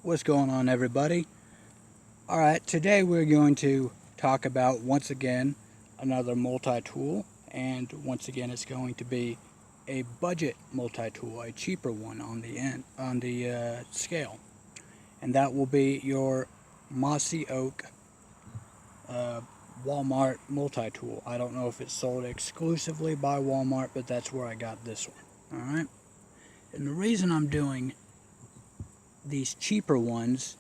What's going on, everybody? Alright, today we're going to talk about, once again, another multi-tool, and once again it's going to be a budget multi-tool, a cheaper one on the scale, and that will be your Mossy Oak Wal-Mart multi-tool. I don't know if it's sold exclusively by Wal-Mart, but that's where I got this one. Alright, and the reason I'm doing these cheaper ones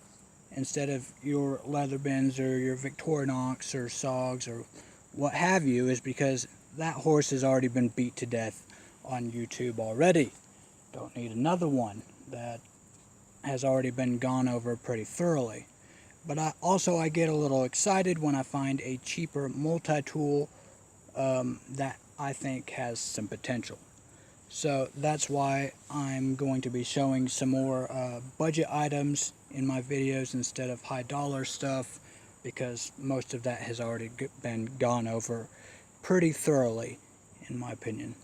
instead of your Leatherbins or your Victorinox or Sogs or what have you is because that horse has already been beat to death on YouTube already. Don't need another one that has already been gone over pretty thoroughly. But I get a little excited when I find a cheaper multi-tool that I think has some potential. So that's why I'm going to be showing some more budget items in my videos instead of high dollar stuff, because most of that has already been gone over pretty thoroughly, in my opinion.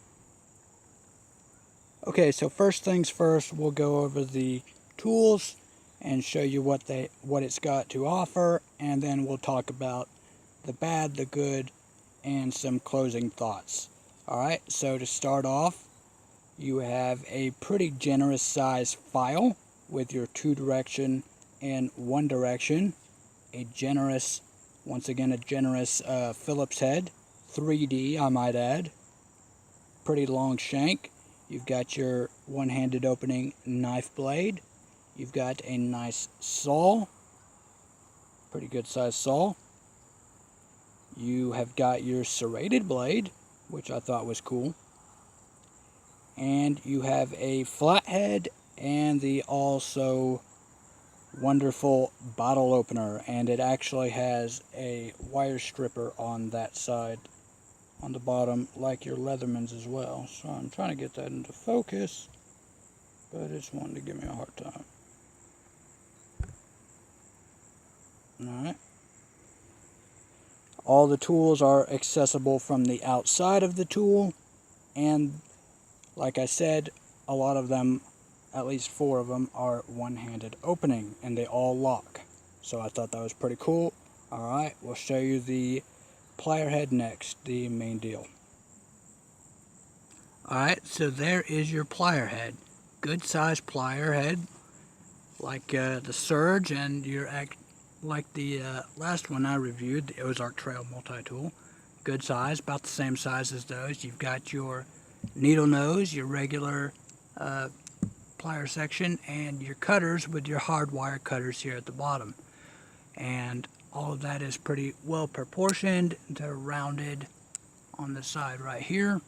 Okay, so first things first, we'll go over the tools and show you what it's got to offer, and then we'll talk about the bad, the good, and some closing thoughts. Alright, so to start off, you have a pretty generous size file with your 2-direction and 1-direction. Once again, a generous Phillips head, 3D I might add. Pretty long shank. You've got your one-handed opening knife blade. You've got a nice saw, pretty good size saw. You have got your serrated blade, which I thought was cool. And you have a flathead and the also wonderful bottle opener, and it actually has a wire stripper on that side on the bottom like your Leathermans as well. So I'm trying to get that into focus, but it's wanting to give me a hard time. Alright. All the tools are accessible from the outside of the tool, and like I said, a lot of them, at least 4 of them, are one-handed opening, and they all lock. So I thought that was pretty cool. Alright, we'll show you the plier head next, the main deal. Alright, so there is your plier head. Good size plier head, like the Serge, and like the last one I reviewed, the Ozark Trail multi-tool. Good size, about the same size as those. You've got your needle nose, your regular plier section, and your cutters with your hard wire cutters here at the bottom. And all of that is pretty well proportioned. They're rounded on the side right here.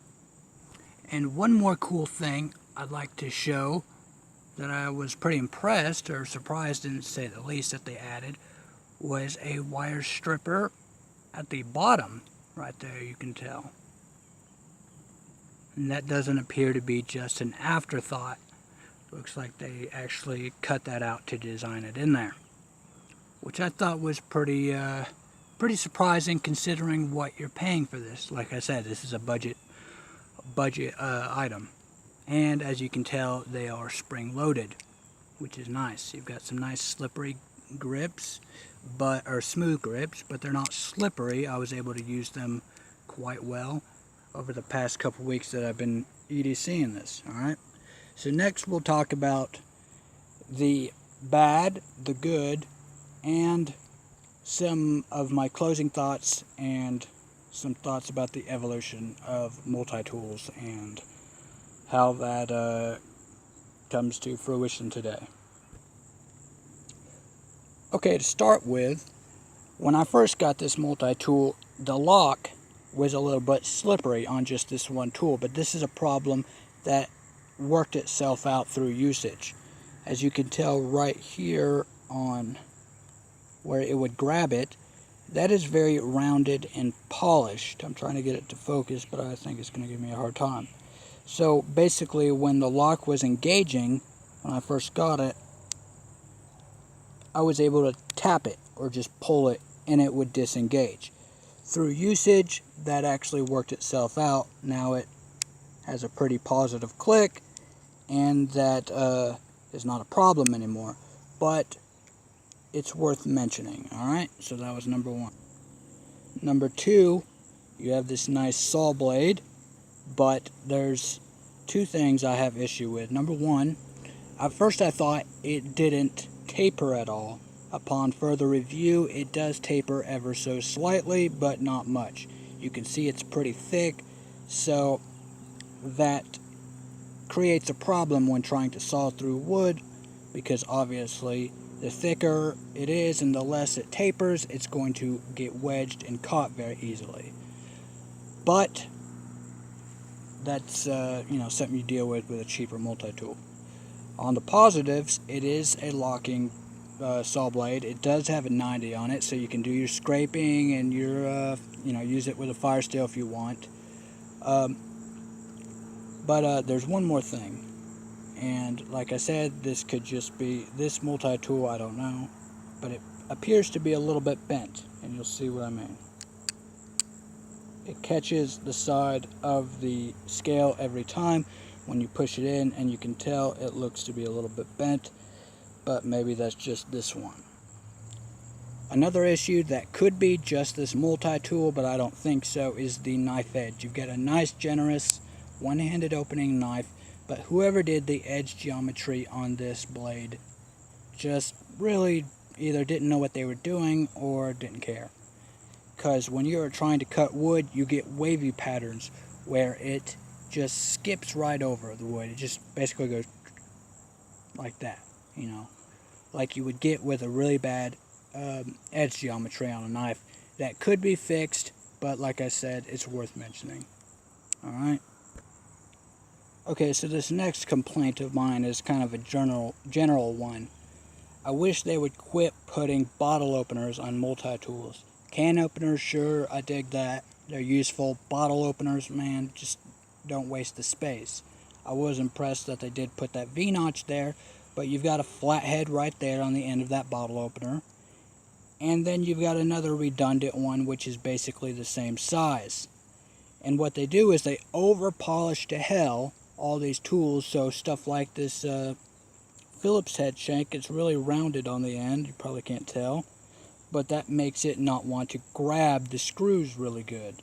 And one more cool thing I'd like to show that I was pretty impressed or surprised, to say the least, that they added was a wire stripper at the bottom right there. You can tell. And that doesn't appear to be just an afterthought. Looks like they actually cut that out to design it in there, which I thought was pretty surprising considering what you're paying for this. Like I said, this is a budget item, and as you can tell, they are spring-loaded, which is nice. You've got some nice slippery grips, or smooth grips, but they're not slippery. I was able to use them quite well over the past couple weeks that I've been EDCing this. Alright, so next we'll talk about the bad, the good, and some of my closing thoughts and some thoughts about the evolution of multi-tools and how that comes to fruition today. Okay, to start with, when I first got this multi-tool, the lock was a little bit slippery on just this one tool, but this is a problem that worked itself out through usage. As you can tell right here on where it would grab it, that is very rounded and polished. I'm trying to get it to focus, but I think it's going to give me a hard time. So basically, when the lock was engaging, when I first got it, I was able to tap it or just pull it and it would disengage. Through usage, that actually worked itself out. Now it has a pretty positive click, and that is not a problem anymore. but it's worth mentioning. Alright, so that was number one. Number two, you have this nice saw blade, but there's two things I have issue with. Number one, at first I thought it didn't taper at all. Upon further review, it does taper ever so slightly, but not much. You can see it's pretty thick, so that creates a problem when trying to saw through wood, because obviously the thicker it is and the less it tapers, it's going to get wedged and caught very easily. But that's something you deal with a cheaper multi-tool. On the positives, it is a locking saw blade. It does have a 90 on it, so you can do your scraping and your use it with a fire steel if you want. But there's one more thing, and like I said, this could just be this multi-tool, I don't know, but it appears to be a little bit bent, and you'll see what I mean. It catches the side of the scale every time when you push it in, and you can tell it looks to be a little bit bent, but maybe that's just this one. Another issue that could be just this multi-tool, but I don't think so, is the knife edge. You've got a nice, generous, one-handed opening knife, but whoever did the edge geometry on this blade just really either didn't know what they were doing or didn't care. Because when you're trying to cut wood, you get wavy patterns where it just skips right over the wood. It just basically goes like that, like you would get with a really bad edge geometry on a knife. That could be fixed, but like I said, it's worth mentioning. Alright. Okay, so this next complaint of mine is kind of a general one. I wish they would quit putting bottle openers on multi-tools. Can openers, sure, I dig that. They're useful. Bottle openers, man, just don't waste the space. I was impressed that they did put that V-notch there, but you've got a flat head right there on the end of that bottle opener. And then you've got another redundant one, which is basically the same size. And what they do is they over-polish to hell all these tools, so stuff like this Phillips head shank, it's really rounded on the end, you probably can't tell. But that makes it not want to grab the screws really good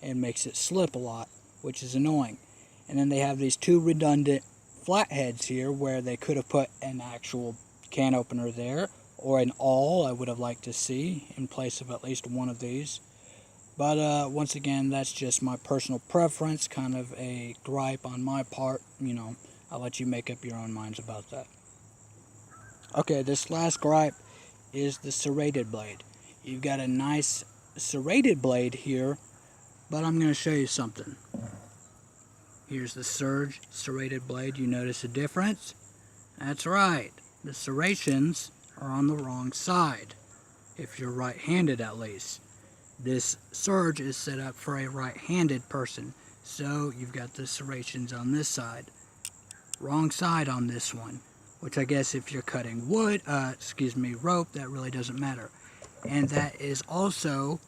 and makes it slip a lot, which is annoying. And then they have these two redundant flat heads here where they could have put an actual can opener there, or an awl I would have liked to see in place of at least one of these. But once again, that's just my personal preference, kind of a gripe on my part. I'll let you make up your own minds about that. Okay, this last gripe is the serrated blade. You've got a nice serrated blade here, but I'm going to show you something. Here's the Serge serrated blade. You notice a difference? That's right. The serrations are on the wrong side, if you're right-handed at least. This Serge is set up for a right-handed person, so you've got the serrations on this side. Wrong side on this one. Which I guess if you're cutting wood, rope, that really doesn't matter. And that is also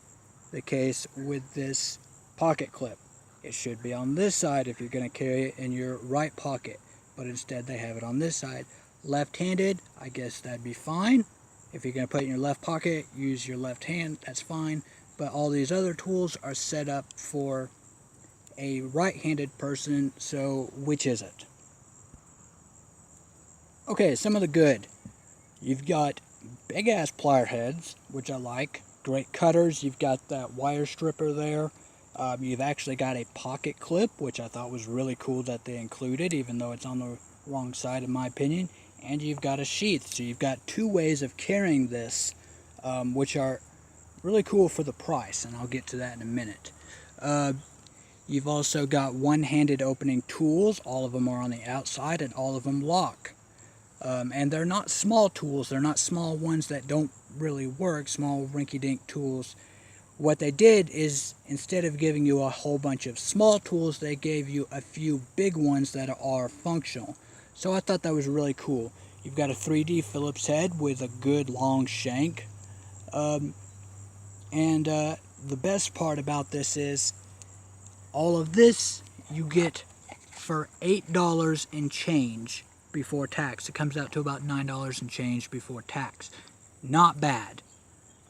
the case with this pocket clip. It should be on this side if you're going to carry it in your right pocket, but instead they have it on this side. Left-handed, I guess that'd be fine. If you're going to put it in your left pocket, use your left hand, that's fine. But all these other tools are set up for a right-handed person, so which is it? Okay, some of the good. You've got big-ass plier heads, which I like. Great cutters. You've got that wire stripper there. You've actually got a pocket clip, which I thought was really cool that they included, even though it's on the wrong side in my opinion. And you've got a sheath. So you've got two ways of carrying this, which are really cool for the price, and I'll get to that in a minute. You've also got one-handed opening tools. All of them are on the outside, and all of them lock. And they're not small tools. They're not small ones that don't really work, small rinky-dink tools. What they did is, instead of giving you a whole bunch of small tools, they gave you a few big ones that are functional. So I thought that was really cool. You've got a 3D Phillips head with a good long shank. The best part about this is, all of this you get for $8 and change before tax. It comes out to about $9 and change before tax. Not bad.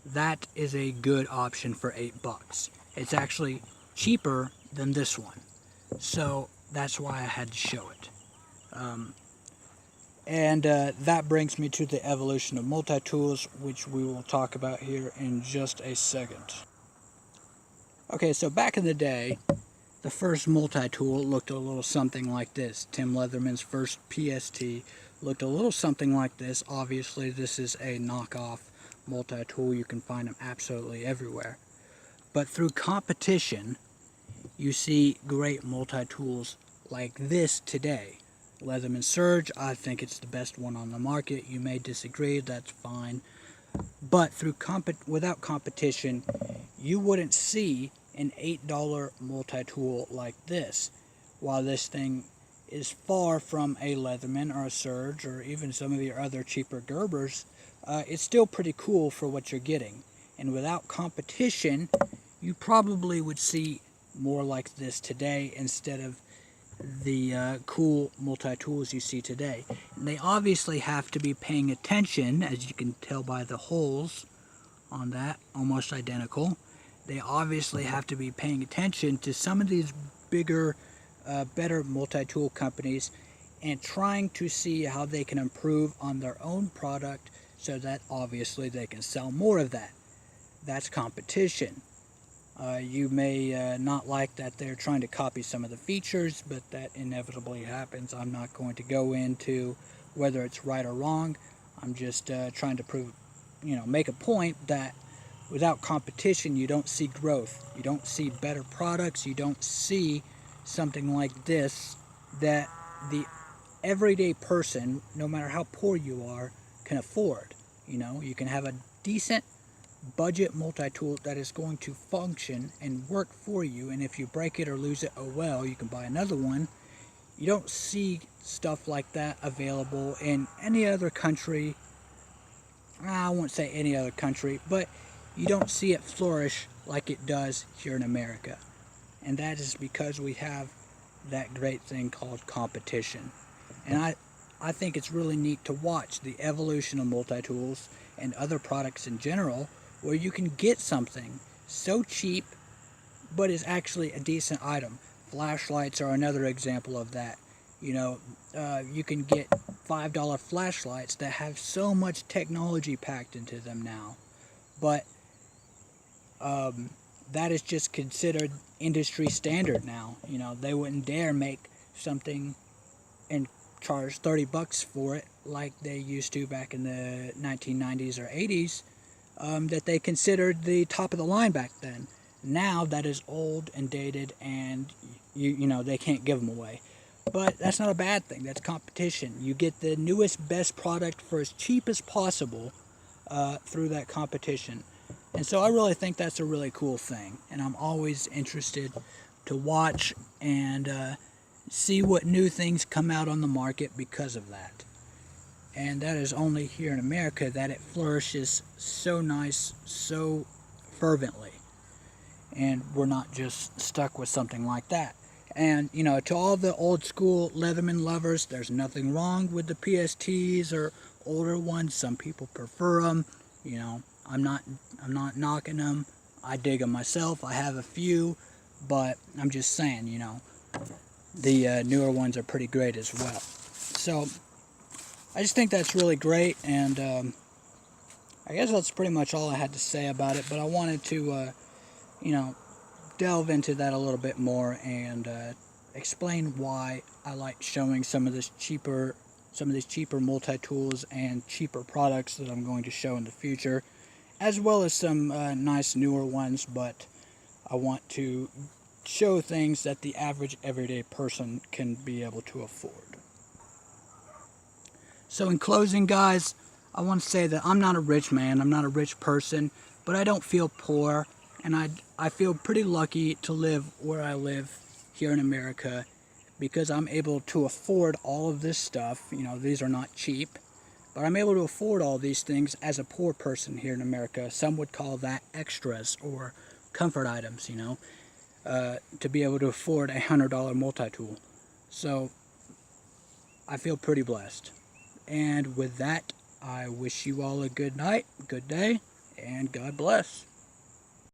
That is a good option for $8. It's actually cheaper than this one. So that's why I had to show it. That brings me to the evolution of multi-tools, which we will talk about here in just a second. Okay, so back in the day, the first multi-tool looked a little something like this. Tim Leatherman's first PST looked a little something like this. Obviously, this is a knockoff multi-tool. You can find them absolutely everywhere. But through competition, you see great multi-tools like this today. Leatherman Serge, I think it's the best one on the market. You may disagree, that's fine. But without competition, you wouldn't see an $8 multi-tool like this. While this thing is far from a Leatherman or a Serge or even some of your other cheaper Gerbers, it's still pretty cool for what you're getting. And without competition, you probably would see more like this today instead of the cool multi-tools you see today. And they obviously have to be paying attention, as you can tell by the holes on that, almost identical. They obviously have to be paying attention to some of these bigger, better multi-tool companies and trying to see how they can improve on their own product so that obviously they can sell more of that. That's competition. You may not like that they're trying to copy some of the features, but that inevitably happens. I'm not going to go into whether it's right or wrong. I'm just trying to prove, make a point that without competition, you don't see growth. You don't see better products. You don't see something like this that the everyday person, no matter how poor you are, can afford. You can have a decent budget multi-tool that is going to function and work for you, and if you break it or lose it, oh well, you can buy another one. You don't see stuff like that available in any other country. I won't say any other country, but you don't see it flourish like it does here in America. And that is because we have that great thing called competition. And I think it's really neat to watch the evolution of multi-tools and other products in general, where you can get something so cheap, but is actually a decent item. Flashlights are another example of that. You can get $5 flashlights that have so much technology packed into them now. But that is just considered industry standard now. They wouldn't dare make something and charge $30 for it like they used to back in the 1990s or 80s. That they considered the top of the line back then. Now that is old and dated, and they can't give them away. But that's not a bad thing. That's competition. You get the newest, best product for as cheap as possible through that competition. And so I really think that's a really cool thing. And I'm always interested to watch and see what new things come out on the market because of that. And that is only here in America that it flourishes so nice, so fervently. And we're not just stuck with something like that. And, to all the old school Leatherman lovers, there's nothing wrong with the PSTs or older ones. Some people prefer them. I'm not knocking them. I dig them myself. I have a few, but I'm just saying, the newer ones are pretty great as well. So I just think that's really great, and I guess that's pretty much all I had to say about it, but I wanted to, delve into that a little bit more and explain why I like showing some of these cheaper multi-tools and cheaper products that I'm going to show in the future, as well as some nice newer ones, but I want to show things that the average everyday person can be able to afford. So in closing, guys, I want to say that I'm not a rich man, I'm not a rich person, but I don't feel poor, and I feel pretty lucky to live where I live here in America because I'm able to afford all of this stuff. These are not cheap, but I'm able to afford all these things as a poor person here in America. Some would call that extras or comfort items, to be able to afford a $100 multi-tool. So I feel pretty blessed. And with that, I wish you all a good night, good day, and God bless.